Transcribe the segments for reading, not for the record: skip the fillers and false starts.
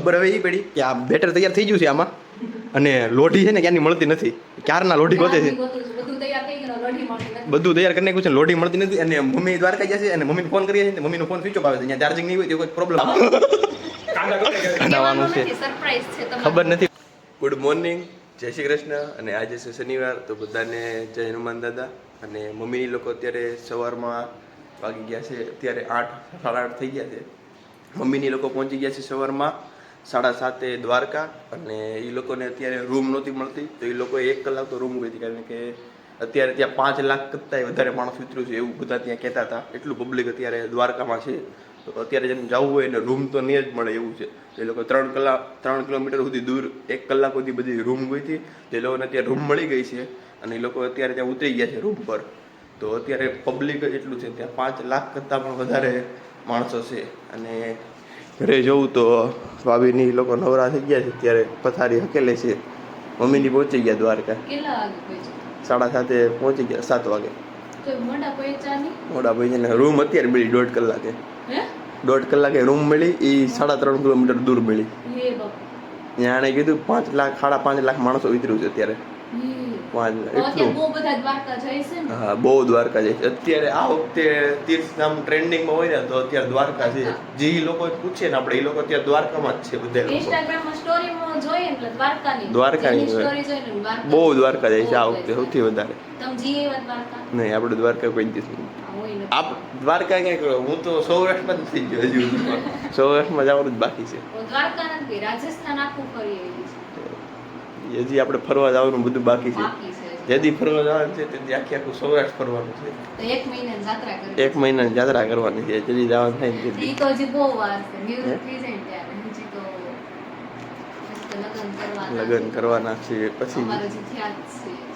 ખબર હવે એ પડી કે આ બેટર તૈયાર થઈ ગયું છે આમાં, અને લોઢી છે ને ક્યાંની મળતી નથી, ક્યારના લોઢી ગોતે છે, બધું તૈયાર કરી નાખ્યું છે, લોઢી મળતી નથી. અને મમ્મી દ્વારકા ગયા છે અને મમ્મીને ફોન કરીએ છીએ, મમ્મીનો ફોન સ્વિચ ઓફ આવે છે, ત્યાં ચાર્જિંગ નહીં હોય તો કોઈ પ્રોબ્લેમ કાંદાવાનું છે ખબર નથી. ગુડ મોર્નિંગ, જય શ્રી કૃષ્ણ. અને આજે છે શનિવાર, તો બધાને જય હનુમાન દાદા. અને મમ્મી લોકો અત્યારે સવારમાં વાગી ગયા છે, અત્યારે 8 સાડા 8 થઈ ગયા છે. મમ્મીની લોકો પહોંચી ગયા છે સવારમાં 7:30 દ્વારકા. અને એ લોકોને અત્યારે રૂમ નહોતી મળતી, તો એ લોકોએ 1 કલાક તો રૂમ ગઈ હતી, કારણ કે અત્યારે ત્યાં 5 લાખ કરતાંય વધારે માણસ ઉતર્યું છે એવું બધા ત્યાં કહેતા હતા. એટલું પબ્લિક અત્યારે દ્વારકામાં છે, તો અત્યારે જેને જવું હોય એને રૂમ તો નહીં જ મળે એવું છે. તો એ લોકો 3 કિલોમીટર સુધી દૂર 1 કલાક સુધી બધી રૂમ ગઈ હતી, તો એ લોકોને અત્યારે રૂમ મળી ગઈ છે. અને એ લોકો અત્યારે ત્યાં ઉતરી ગયા છે રૂમ પર. તો અત્યારે પબ્લિક જ એટલું છે, ત્યાં 5 લાખ કરતાં પણ વધારે માણસો છે. અને ઘરે જવું તો ભાભીની લોકો નવરા થઈ ગયા છે, અત્યારે પથારી હકેલે છે. મમ્મીની પહોંચી ગયા દ્વારકા 7:30 પહોંચી ગયા, 7 વાગે મોડા પહોંચીને રૂમ અત્યારે મળી 1.5 કલાકે. 1.5 કલાકે રૂમ મળી, એ 3.5 કિલોમીટર દૂર મળી. ત્યાં એને કીધું 5 લાખ 5.5 લાખ માણસો ઉતર્યું છે અત્યારે. 5 લાખ એટલું. હા, બહુ દ્વારકા જાય છે અત્યારે. આ વખતે તીર્થધામ ટ્રેન્ડિંગમાં હોય ને તો અત્યારે દ્વારકા છે. જે લોકો પૂછે ને આપણે, એ લોકો અત્યારે દ્વારકામાં જ છે બધા. દ્વારકાની બહુ દ્વારકા જાય છે આ વખતે સૌથી વધારે. નહીં, આપણે દ્વારકા કોઈ દિવસ નહીં. આપ દ્વારકા ક્યાં કરો? હું તો સૌરાષ્ટ્રમાં જ થઈ ગયો હજુ. સૌરાષ્ટ્રમાં જવાનું જ બાકી છે. હજી આપણે ફરવા જવાનું બધું બાકી છે. જેથી ફરવા જવાનું છે તેથી આખું સૌરાષ્ટ્ર ફરવાનું છે. 1 મહિનાની યાત્રા કરવાની છે. જેથી જવાનું થાય ને લગ્ન કરવાના છે. પછી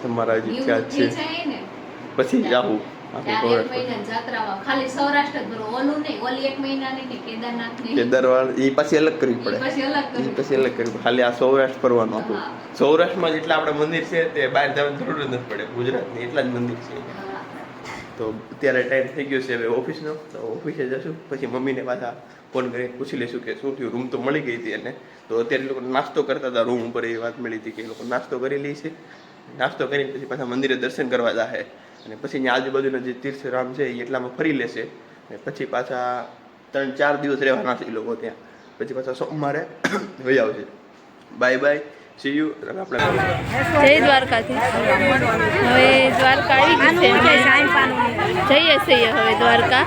તમારા હજી ખ્યાલ છે, પછી જાવું કેદારવાળ. એ પછી અલગ કરવી પડે, ખાલી આ સૌરાષ્ટ્ર ફરવાનું આખું. સૌરાષ્ટ્રમાં જેટલા આપણે મંદિર છે તે બહાર જવાની જરૂર જ નથી પડે, ગુજરાતની એટલા જ મંદિર છે. તો અત્યારે ટાઈમ થઈ ગયો છે હવે ઓફિસનો, તો ઓફિસે જશું. પછી મમ્મીને પાછા ફોન કરીને પૂછી લઈશું કે શું થયું. રૂમ તો મળી ગઈ હતી એને, તો અત્યારે લોકો નાસ્તો કરતા હતા રૂમ ઉપર. એ વાત મળી હતી કે એ લોકો નાસ્તો કરી લે છે. નાસ્તો કરીને પછી પાછા મંદિરે દર્શન કરવા જાય, અને પછી અહીંયા આજુબાજુના જે તીર્થરામ છે એ એટલામાં ફરી લેશે. અને પછી પાછા 3-4 દિવસ રહેવાના છે એ લોકો ત્યાં. પછી પાછા સોમવારે વહી આવશે. Bye bye, see you. આપણે જય દ્વારકાથી હવે દ્વારકા આવી ગઈ છે, જઈએ છીએ હવે દ્વારકા.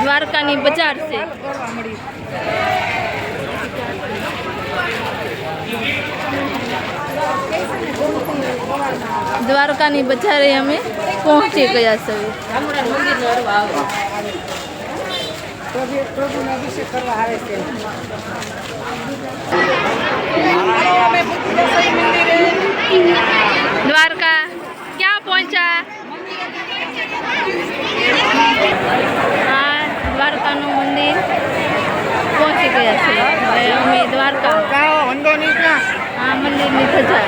દ્વારકાની બજાર છે. દ્વારકાની બજારે અમે પહોંચી ગયા છે. દ્વારકા ક્યાં પહોંચ્યા? હા, દ્વારકાનું મંદિર પહોંચી ગયા છે. હવે અમે દ્વારકા હા મંદિરની ધજા.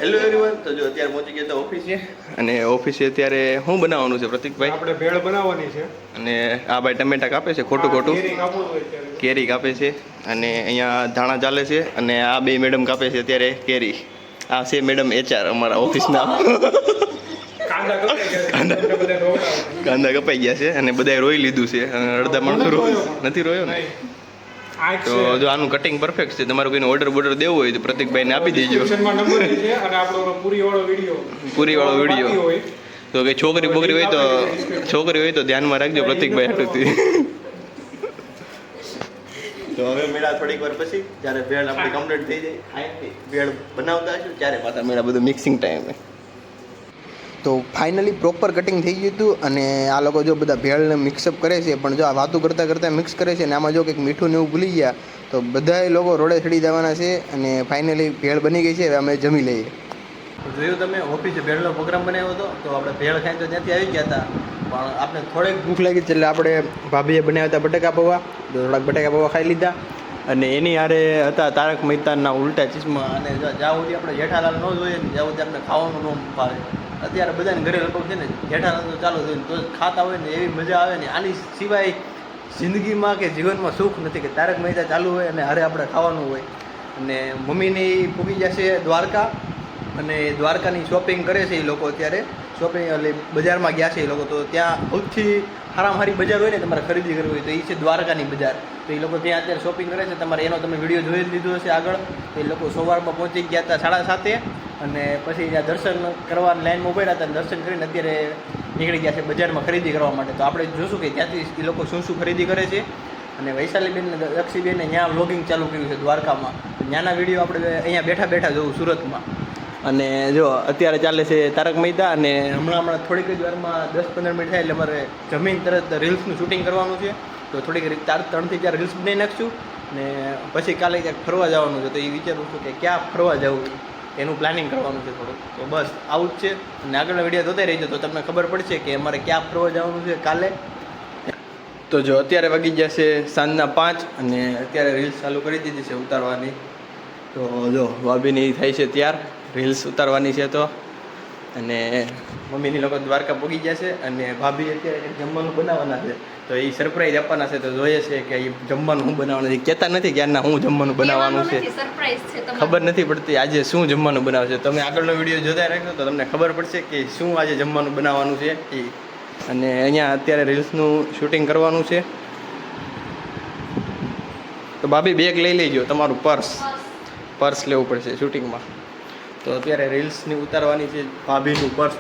હેલો એવરીવન, તો જો અત્યારે પહોંચી ગયા હતા ઓફિસે. અને ઓફિસે અત્યારે શું બનાવવાનું છે પ્રતિકભાઈ? આપણે ભેળ બનાવવાની છે. અને આ ભાઈ ટમેટા કાપે છે, ખોટું કેરી કાપે છે. અને અહીંયા ધાણા ચાલે છે. અને આ બે મેડમ કાપે છે અત્યારે કેરી. આ છે મેડમ HR અમારા ઓફિસના. કાંદા કપાઈ ગયા છે અને બધાએ રોઈ લીધું છે. અડધા માણસો નથી રોયો ને. તો જો આનું કટિંગ પરફેક્ટ છે. તમારું કોઈને ઓર્ડર દેવો હોય તો પ્રતિકભાઈને આપી દેજો. પૂરી વાળો વિડીયો તો કે છોકરી હોય તો ધ્યાનમાં રાખજો પ્રતિકભાઈ હાટુથી. તો હવે મેળા થોડીક વાર પછી જ્યારે ભેળ આપણી કમ્પ્લીટ થઈ જાય, ભેળ બનાવતા હશું ત્યારે પાછા મેળા બધું મિક્સિંગ ટાઈમે. તો ફાઇનલી પ્રોપર કટિંગ થઈ ગયું હતું. અને આ લોકો જો બધા ભેળને મિક્સઅપ કરે છે, પણ જો આ વાતું કરતાં મિક્સ કરે છે. અને આમાં જો કંઈક મીઠું ને એવું ભૂલી ગયા તો બધાય લોકો રોડે ચડી જવાના છે. અને ફાઇનલી ભેળ બની ગઈ છે. હવે અમે જમી લઈએ. જોયું તમે, ઓફિસે ભેળનો પ્રોગ્રામ બનાવ્યો હતો, તો આપણે ભેળ ખાઈને તો ત્યાંથી આવી ગયા હતા. પણ આપણે થોડીક ભૂખ લાગી એટલે આપણે ભાભીએ બનાવ્યા હતા બટાકા પૌવા, તો થોડાક બટાકા પૌવા ખાઈ લીધા. અને એની હારે હતા તારક મહેતાના ઉલ્ટા ચશ્મા. અને જ્યાં સુધી આપણે જેઠાલાલ ન જોઈએ ને ત્યાં સુધી આપણે ખાવાનું ન ભાવે. અત્યારે બધાને ઘરે લગભગ છે ને જેઠાલાલ તો ચાલુ થયું તો જ ખાતા હોય ને એવી મજા આવે ને આની સિવાય જિંદગીમાં કે જીવનમાં સુખ નથી કે તારક મહેતા ચાલુ હોય અને હારે આપણે ખાવાનું હોય. અને મમ્મીની પૂગી જશે દ્વારકા અને દ્વારકાની શોપિંગ કરે છે એ લોકો અત્યારે શોપિંગ એટલે બજારમાં ગયા છે એ લોકો. તો ત્યાં સૌથી સારામાં સારી બજાર હોય ને તમારે ખરીદી કરવી હોય તો એ છે દ્વારકાની બજાર. તો એ લોકો ત્યાં અત્યારે શોપિંગ કરે છે. તમારે એનો તમે વિડીયો જોઈ જ લીધો હશે આગળ. તો એ લોકો સવારમાં પહોંચી ગયા હતા 7:30 અને પછી ત્યાં દર્શન કરવાની લાઈનમાં ઉભા હતા. દર્શન કરીને અત્યારે નીકળી ગયા છે બજારમાં ખરીદી કરવા માટે. તો આપણે જોશું કે ત્યાંથી એ લોકો શું શું ખરીદી કરે છે. અને વૈશાલીબેન ને દક્ષીબેને ત્યાં વ્લોગિંગ ચાલુ કર્યું છે દ્વારકામાં. ત્યાંના વિડીયો આપણે અહીંયા બેઠા બેઠા જોવું સુરતમાં. અને જો અત્યારે ચાલે છે તારક મહેતા અને હમણાં થોડીક જ વારમાં 10-15 મિનિટ થાય એટલે અમારે જમીન તરત રીલ્સનું શૂટિંગ કરવાનું છે. તો થોડીક 3 થી 4 રીલ્સ બનાવી નાખશું ને પછી કાલે ક્યાંક ફરવા જવાનું છે. તો એ વિચારું છું કે ક્યાં ફરવા જવું એનું પ્લાનિંગ કરવાનું છે થોડુંક. તો બસ આવું જ છે. અને આગળના વિડીયો જોતા રહેજો તો તમને ખબર પડશે કે અમારે ક્યાં ફરવા જવાનું છે કાલે. તો જો અત્યારે વાગી જશે સાંજના 5 અને અત્યારે રીલ્સ ચાલુ કરી દીધી છે ઉતારવાની. તો જો ભાભીની થાય છે ત્યાર રીલ્સ ઉતારવાની છે. તો અને મમ્મીની લોકો દ્વારકા પૂગી જશે અને ભાભી અત્યારે જમવાનું બનાવવાના છે. તો એ સરપ્રાઈઝ આપવાના છે. તો જોઈએ છે કે એ જમવાનું શું બનાવવાનું છે. કહેતા નથી ક્યારના હું જમવાનું બનાવવાનું છે. ખબર નથી પડતી આજે શું જમવાનું બનાવશે. તમે આગળનો વિડીયો જોતા રહેશો તો તમને ખબર પડશે કે શું આજે જમવાનું બનાવવાનું છે એ. અને અહીંયા અત્યારે રીલ્સનું શૂટિંગ કરવાનું છે. તો ભાભી બેગ લઈ લેજો, તમારું પર્સ લેવું પડશે શૂટિંગમાં. તો અત્યારે રીલ્સની ઉતારવાની છે. ભાભીનું પર્સ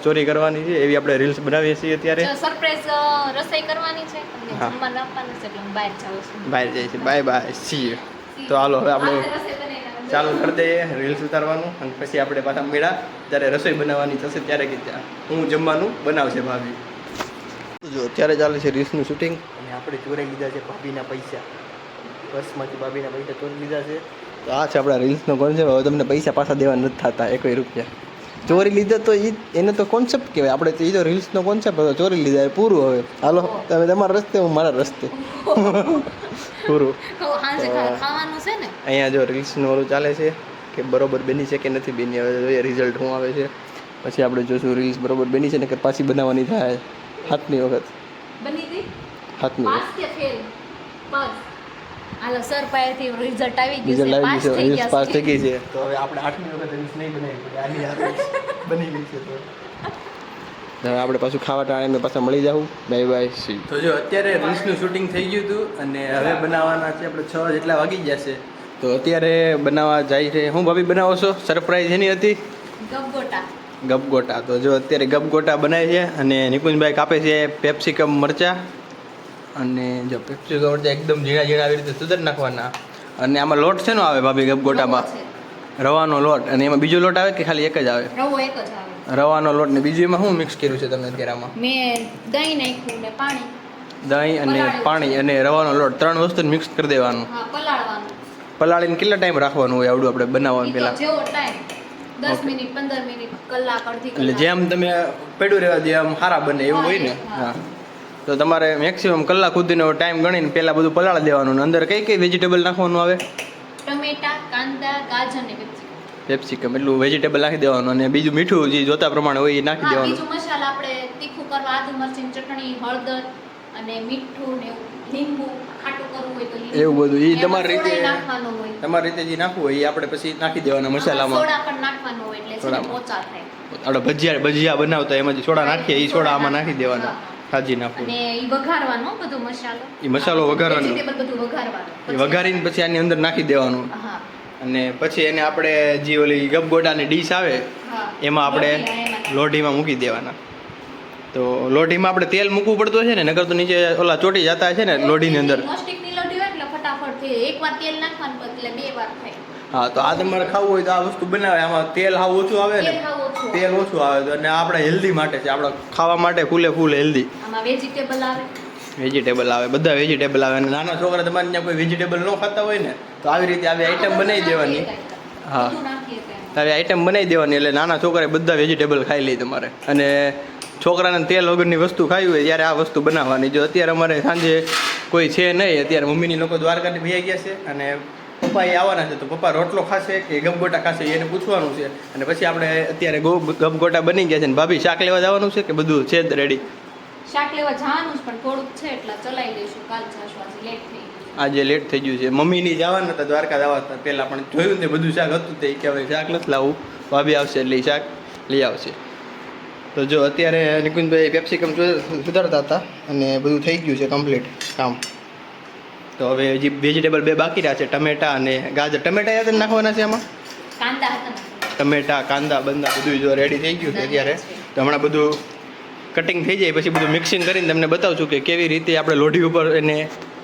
ચોરી કરવાની છે એવી આપણે રીલ્સ બનાવીએ છીએ અત્યારે. સરપ્રાઈઝ રસોઈ કરવાની છે અને જમવાનું આપવાનું છે એટલે હું બહાર જાઉં છું. બહાર જાય છે. Bye see you. તો હાલો હવે આપણે ચાલુ કરી દઈએ રીલ્સ ઉતારવાનું અને પછી આપણે પાછા મેળા જ્યારે રસોઈ બનાવવાની થશે ત્યારે કે હું જમવાનું બનાવશે ભાભી. જો અત્યારે ચાલે છે રીલ્સનું શૂટિંગ અને આપણે ચોરી લીધા છે ભાભીના પૈસા. પર્સમાંથી ભાભીના પૈસા ચોરી લીધા છે. તો આ છે આપણા રીલ્સનો કોન્સેપ્ટ. હવે તમને પૈસા પાછા દેવા નથી થતા 1 રૂપિયા. ચોરી લીધા તો એને તો કોન્સેપ્ટ કહેવાય. આપણે તો એ તો રીલ્સનો કોન્સેપ્ટ હતો. ચોરી લીધા એ પૂરું. હવે હાલો તમે તમારા રસ્તે હું મારા રસ્તે પૂરું. અહીંયા જો રીલ્સનું ઓલું ચાલે છે કે બરોબર બની છે કે નથી બની. હવે જોઈએ રિઝલ્ટ શું આવે છે પછી આપણે જોશું રીલ્સ બરોબર બની છે ને કે પાછી બનાવવાની થાય. હાથની વખત હાલો સર પાસેથી રિઝલ્ટ આવી રિઝલ્ટ ગયું આવી ગયું છે. રીલ્સ પાસ થઈ ગઈ છે. છે. તો હવે આપણે 8મી વખત રીલ્સ નહીં બનાવી પડે. આની હાથે બની ગઈ છે. તો હવે આપણે પાછું ખાવા ટાણે પાછા મળી જાવું. Bye see. તો જો અત્યારે રીલ્સનું શૂટિંગ થઈ ગયું હતું અને હવે બનાવવાના છે આપણે 6 જેટલા વાગી જશે. તો અત્યારે બનાવવા જાય છે. હું ભાભી બનાવો છો? સરપ્રાઈઝ એની હતી ગપગોટા. તો જો અત્યારે ગપગોટા બનાવે છે અને નિકુંજભાઈ કાપે છે પેપ્સિકમ મરચાં. અને જો પેપ્સિકમ મરચાં એકદમ ઝીણા આવી રીતે સુધારી નાખવાના. અને આમાં લોટ છે નો આવે ભાભી ગપગોટામાં? રવાનો લોટ. અને એમાં બીજો લોટ આવે કે ખાલી એક જ આવે? રવાનો લોટ ને બીજું એમાં શું મિક્સ કર્યું છે તમે અત્યારે આમાં? મેં દહીં નાખ્યું ને પાણી. દહીં અને પાણી અને રવાનો લોટ 3 વસ્તુ મિક્સ કરી દેવાનું. પલાળીને કેટલા ટાઈમ રાખવાનું હોય આવડું આપણે બનાવવાનું પહેલાં? જેવો ટાઈમ 10 મિનિટ 15 મિનિટ કલાક અડધી કલાક. એટલે જેમ તમે પડ્યું રહેવા દે આમ સારા બને એવું હોય ને? હા. તો તમારે મેક્સિમમ કલાક સુધીનો ટાઈમ ગણીને પહેલાં બધું પલાળી દેવાનું. અંદર કઈ વેજીટેબલ નાખવાનું આવે? ટમેટા, કાંદા, ગાજર ને પેપ્સિકમ એટલું વેજીટેબલ નાખી દેવાનું. અને બીજું મીઠું જે જોતા પ્રમાણે હોય એ નાખી દેવાનું. બીજું મસાલા આપણે તીખું કરવા આદુ મરચીની ચટણી, હળદર અને મીઠું ને લીંબુ, ખાટું કરવું હોય તો લીંબુ. એવું બધું એ તમારી રીતે નાખવાનું હોય. તમારી રીતે જે નાખવું હોય એ આપણે પછી નાખી દેવાના મસાલામાં. સોડા પણ નાખવાનો હોય એટલે પોચા થાય. આપણે ભજીયા બનાવતા એમાં જે સોડા નાખીએ એ સોડા આમાં નાખી દેવાના. ભાજી નાખવું અને ઈ વઘારવાનો બધો મસાલો. ઈ મસાલો વઘારવાનો. વેજીટેબલ બધું વઘારવાનું. એ વઘારીને પછી આની અંદર નાખી દેવાનું. હા. અને પછી એને આપણે જે ઓલી ગપગોટાની ડીશ આવે એમાં આપણે લોઢીમાં મૂકી દેવાના. તો લોઢીમાં આપણે તેલ મૂકવું પડતું હશે ને? નકર તો નીચે ઓલા ચોટી જતા હશે ને લોઢીની અંદર. નોનસ્ટિકની લોઢી હોય એટલે ફટાફટ થઈ. એકવાર તેલ નાખવાનું એટલે 2 વાર થાય. હા. તો આ તમારે ખાવું હોય તો આ વસ્તુ બનાવે. આમાં તેલ હાવ ઓછું આવે ને? તેલ ઓછું આવે. અને આપણે હેલ્ધી માટે છે. આપણે ખાવા માટે ફૂલ હેલ્ધી. આમાં વેજીટેબલ આવે. બધા વેજીટેબલ આવે. અને નાના છોકરા તમારે ત્યાં કોઈ વેજીટેબલ ન ખાતા હોય ને તો આવી રીતે આવી આઈટમ બનાવી દેવાની. હા. આવી આઈટમ બનાવી દેવાની એટલે નાના છોકરા બધા વેજીટેબલ ખાઈ લે તમારે. અને છોકરાને તેલ વગરની વસ્તુ ખાવી હોય ત્યારે આ વસ્તુ બનાવવાની. જો અત્યારે અમારે સાંજે કોઈ છે નહીં. અત્યારે મમ્મીની લોકો દ્વારકાથી ભૈયા ગયા છે અને પપ્પા એ આવવાના છે તો પપ્પા રોટલો ખાશે કે ગમગોટા ખાશે એને પૂછવાનું છે. અને પછી આપણે અત્યારે ગમગોટા બની ગયા છે ને ભાભી શાક લેવા જવાનું છે કે બધું છે જ રેડી? શાક લેવા જવાનું છે પણ થોડુંક છે એટલે ચલાવી લઈશું. કાલ જાશું, આજે લેટ થઈ ગયું. આજે લેટ થઈ ગયું છે. મમ્મીની જવાના હતા દ્વારકા જવા હતા પહેલાં, પણ જોયું ને બધું શાક હતું તે કે હવે શાક નથી લાવવું, ભાભી આવશે એટલે શાક લઈ આવશે. તો જો અત્યારે નિકુંજભાઈ કેપ્સિકમ સુધારતા હતા અને બધું થઈ ગયું છે કમ્પ્લીટ કામ. તો હવે હજી વેજીટેબલ 2 બાકી રહ્યા છે, ટમેટા અને ગાજર. ટમેટા યાદ નાખવાના છે આમાં, કાંદા હતા, ટમેટા કાંદા બંદા બધું જો રેડી થઈ ગયું છે અત્યારે. તો હમણાં બધું કટિંગ થઈ જાય પછી બધું મિક્સિંગ કરીને તમને બતાવું છું કે કેવી રીતે આપણે લોઢી ઉપર એને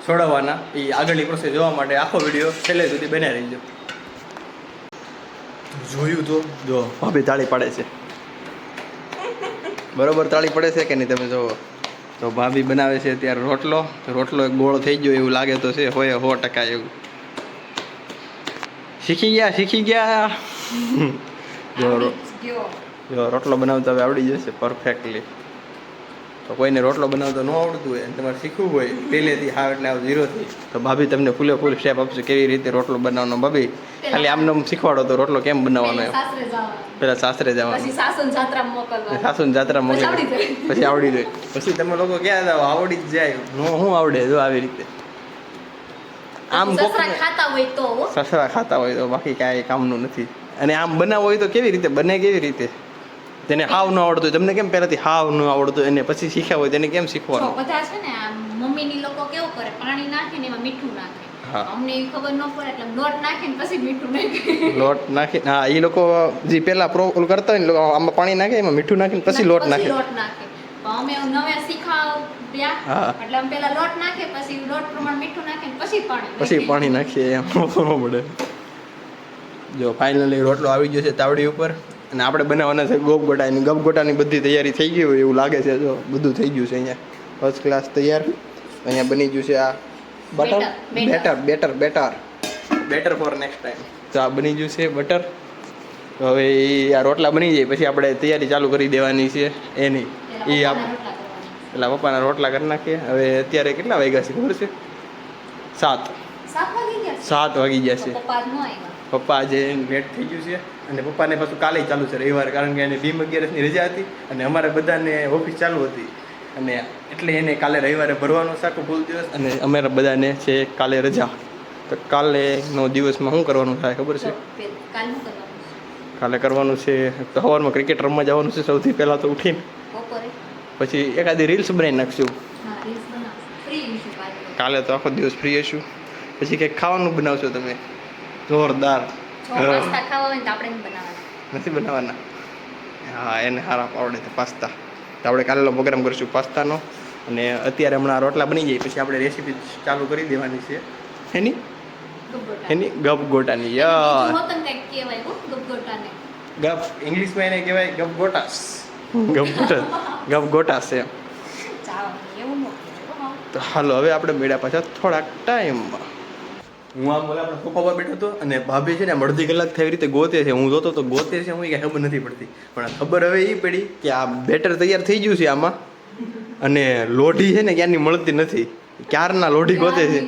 છોડાવવાના. એ આગળની પ્રોસેસ જોવા માટે આખો વિડીયો છેલ્લે સુધી બનાવી રહીજો. જોયું તો જો ભાભી તાળી પાડે છે, બરોબર તાળી પડે છે કે નહીં તમે જોવો. તો ભાભી બનાવે છે ત્યારે રોટલો એક ગોળો થઈ ગયો એવું લાગે તો છે, હોય 100% એવું. શીખી ગયા જો રોટલો બનાવતા હવે આવડી જશે પરફેક્ટલી. તો કોઈને રોટલો બનાવતો ન આવડતું હોય અને તમારે શીખવું હોય પહેલેથી હા એટલે 0થી, તો ભાભી તમને ફૂલ સ્ટેપ આપશે કેવી રીતે રોટલો બનાવવાનો. ભાભી ખાલી આમને શીખવાડો તો રોટલો કેમ બનાવવાનો એમ. પહેલાં સાસરે જવાનું, સાસુને જાત્રા મોકલી પછી આવડી જાય. પછી તમે લોકો ક્યાં જાઓ, આવડી જ જાય. શું આવડે જો આવી રીતે આમ સસરા ખાતા હોય તો, બાકી કાંઈ કામનું નથી. અને આમ બનાવવો હોય તો કેવી રીતે બને, કેવી રીતે જેને હાવ ન આવડતું હોય, તમને કેમ પહેલાથી હાવ ન આવડતું એને પછી શીખ્યા હોય તેને કેમ શીખવાનું? બધા છે ને મમ્મીની લોકો કેવું કરે, પાણી નાખીને એમાં મીઠું નાખે. અમને એ ખબર ન પડે એટલે લોટ નાખીને પછી મીઠું નાખે. લોટ નાખી હા, એ લોકો જે પેલા કરતા હોય ને આમાં પાણી નાખે એમાં મીઠું નાખીને પછી લોટ નાખે. અમે નવે શીખાવ્યા એટલે અમે પેલા લોટ નાખે, પછી લોટ પ્રમાણે મીઠું નાખે, પછી પાણી નાખીએ એમ પડે. જો ફાઇનલી રોટલો આવી ગયો છે તાવડી ઉપર અને આપણે બનાવવાના છે ગપગોટાની બધી તૈયારી થઈ ગઈ હોય એવું લાગે છે. જો બધું થઈ ગયું છે અહીંયા ફર્સ્ટ ક્લાસ તૈયાર. અહીંયા બની ગયું છે આ બેટર ફોર નેક્સ્ટ ટાઈમ. તો આ બની ગયું છે બટર. તો હવે આ રોટલા બની જાય પછી આપણે તૈયારી ચાલુ કરી દેવાની છે એની. એ પેલા પપ્પાના રોટલા કરી નાખીએ. હવે અત્યારે કેટલા વાગ્યા છે ખબર છે? 7 વાગી ગયા છે. પપ્પા આજે લેટ થઈ ગયું છે અને પપ્પાને પાછું કાલે ચાલુ છે રવિવારે, કારણ કે એને 11ની રજા હતી અને અમારે બધાને ઓફિસ ચાલુ હતી અને એટલે એને કાલે રવિવારે ભરવાનો સાકો ફૂલ દિવસ અને અમારે બધાને છે કાલે રજા. તો કાલેનો દિવસમાં શું કરવાનું થાય ખબર છે? કાલે કરવાનું છે સવારમાં ક્રિકેટ રમવા જવાનું છે સૌથી પહેલાં તો ઉઠીને. પછી એકાદી રીલ્સ બનાવી નાખશું. કાલે તો આખો દિવસ ફ્રી હશું. પછી કંઈક ખાવાનું બનાવશો તમે જોરદાર? નથી બનાવવાના? હા, એને સારા આવડે છે પાસ્તા. તો આપણે કાલેનો પ્રોગ્રામ કરીશું પાસ્તાનો. અને અત્યારે હમણાં રોટલા બની જાય પછી આપણે રેસીપી ચાલુ કરી દેવાની છે એની ગપગોટાની. ગપ ઇંગ્લિશમાં એને કહેવાય ગપગોટાસ. ગપગોટાસ છે. તો હાલો હવે આપણે મેળા પાછા થોડાક ટાઈમમાં. હું આમ બોલે આપણે સોફા પર બેઠો હતો અને ભાભી છે ને અડધી કલાક થઈ રીતે ગોતે છે. હું જોતો તો ગોતે છે હું કાંઈ ખબર નથી પડતી, પણ ખબર હવે એ પડી કે આ બેટર તૈયાર થઈ ગયું છે આમાં અને લોઢી છે ને ક્યારની મળતી નથી. ક્યારના લોઢી ગોતે છે,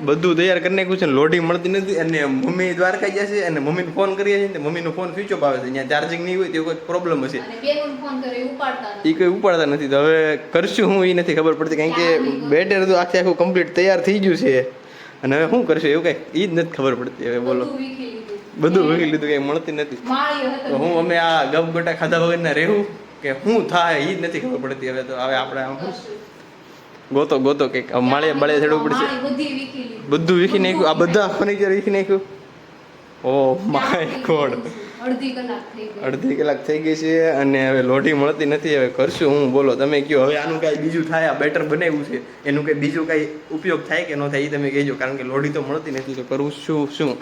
બધું તૈયાર કરી નાખ્યું છે ને લોઢી મળતી નથી. અને મમ્મી દ્વારકા ગયા છે અને મમ્મીને ફોન કરીએ છીએ મમ્મીનો ફોન સ્વિચ ઓફ આવે છે. અહીંયા ચાર્જિંગ નહીં હોય તો કોઈ પ્રોબ્લેમ હશે, એ કોઈ ઉપાડતા નથી. તો હવે કરશું હું એ નથી ખબર પડતી, કારણ કે બેટર તો આખું કમ્પ્લીટ તૈયાર થઈ ગયું છે અને હવે શું કરશું એવું કંઈ એ જ નથી ખબર પડતી. હવે બોલો, બધું વીખી લીધું, કંઈ મળતી નથી. તો હું અમે આ ગપગોટા ખાધા વગરના રહેવું કે શું થાય એ જ નથી ખબર પડતી. હવે તો હવે આપણે આમ ગોતો કંઈક માળે બળે ચડવું પડશે. બધું વીખી નાખ્યું, આ બધા ફર્નિચર વીખી નાખ્યું. ઓ માય ગોડ, અડધી કલાક થઈ ગઈ છે અને હવે લોઢી મળતી નથી. હવે કરશું હું, બોલો તમે કહો. હવે આનું કાંઈ બીજું થાય, આ બેટર બનાવ્યું છે એનું કંઈ બીજું કાંઈ ઉપયોગ થાય કે ન થાય એ તમે કહેજો, કારણ કે લોઢી તો મળતી નથી. તો કરવું શું?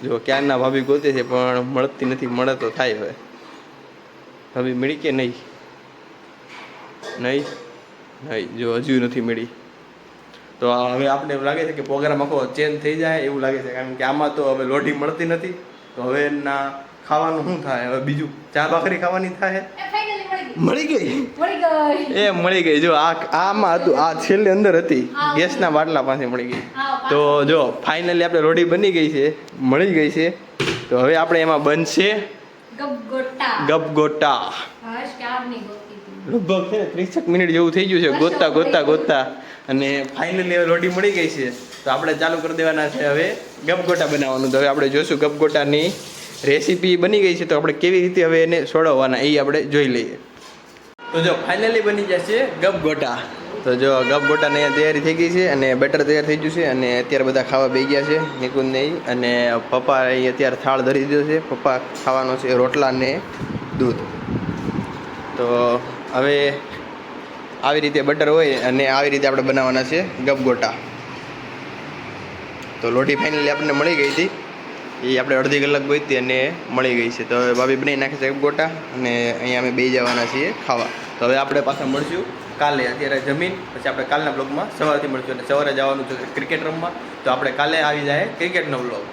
જો ક્યારના ભાભી ગોતે છે પણ મળતી નથી. મળે તો થાય. હવે ભાભી મળી કે નહીં? જો હજુ નથી મળી. તો હવે આપણે એવું લાગે છે કે પ્રોગ્રામ આખો ચેન્જ થઈ જાય એવું લાગે છે, કારણ કે આમાં તો હવે લોઢી મળતી નથી. તો હવે એના ખાવાનું શું થાય? હવે બીજું ચા ભાખરી ખાવાની થાય. મળી ગઈ મળી ગઈ. એ મળી ગઈ જો આમાં હતું આ છેલ્લે અંદર હતી ગેસના બાટલા પાસે મળી ગઈ. તો જો ફાઇનલી આપણે રોટી બની ગઈ છે, મળી ગઈ છે. તો હવે આપણે એમાં બનશે ગપગોટા. ગપગોટા. હર્ષ ક્યારની ગોતી હતી. લગભગ છે ને 30 મિનિટ જેવું થઈ ગયું છે ગોતતા અને ફાઇનલી હવે રોટી મળી ગઈ છે. તો આપણે ચાલુ કરી દેવાના છે હવે ગપગોટા બનાવવાનું. તો હવે આપણે જોઈશું ગપગોટાની રેસીપી બની ગઈ છે, તો આપણે કેવી રીતે હવે એને સોડવવાના એ આપણે જોઈ લઈએ. તો જો ફાઇનલી બની જશે ગપગોટા. તો જો ગપગોટાની અહીંયા તૈયારી થઈ ગઈ છે અને બેટર તૈયાર થઈ ગયું છે અને અત્યારે બધા ખાવા બેસી ગયા છે નિકુંજ ને અને પપ્પા અહીં અત્યારે થાળ ધરી દીધો છે. પપ્પા ખાવાનો છે રોટલા ને દૂધ. તો હવે આવી રીતે બટર હોય અને આવી રીતે આપણે બનાવવાના છે ગપગોટા. તો લોટી ફાઇનલી આપણને મળી ગઈ હતી, એ આપણે અડધી કલાક ગોઈતી અને મળી ગઈ છે. તો હવે ભાભી બનાવી નાખે છે ગપગોટા અને અહીંયા અમે બેસી જવાના છીએ ખાવા. તો હવે આપણે પાછા મળશું કાલે. અત્યારે જમીન પછી આપણે કાલના બ્લોગમાં સવારથી મળશું અને સવારે જવાનું છે ક્રિકેટ રમવા. તો આપણે કાલે આવી જાય ક્રિકેટનો બ્લોગ.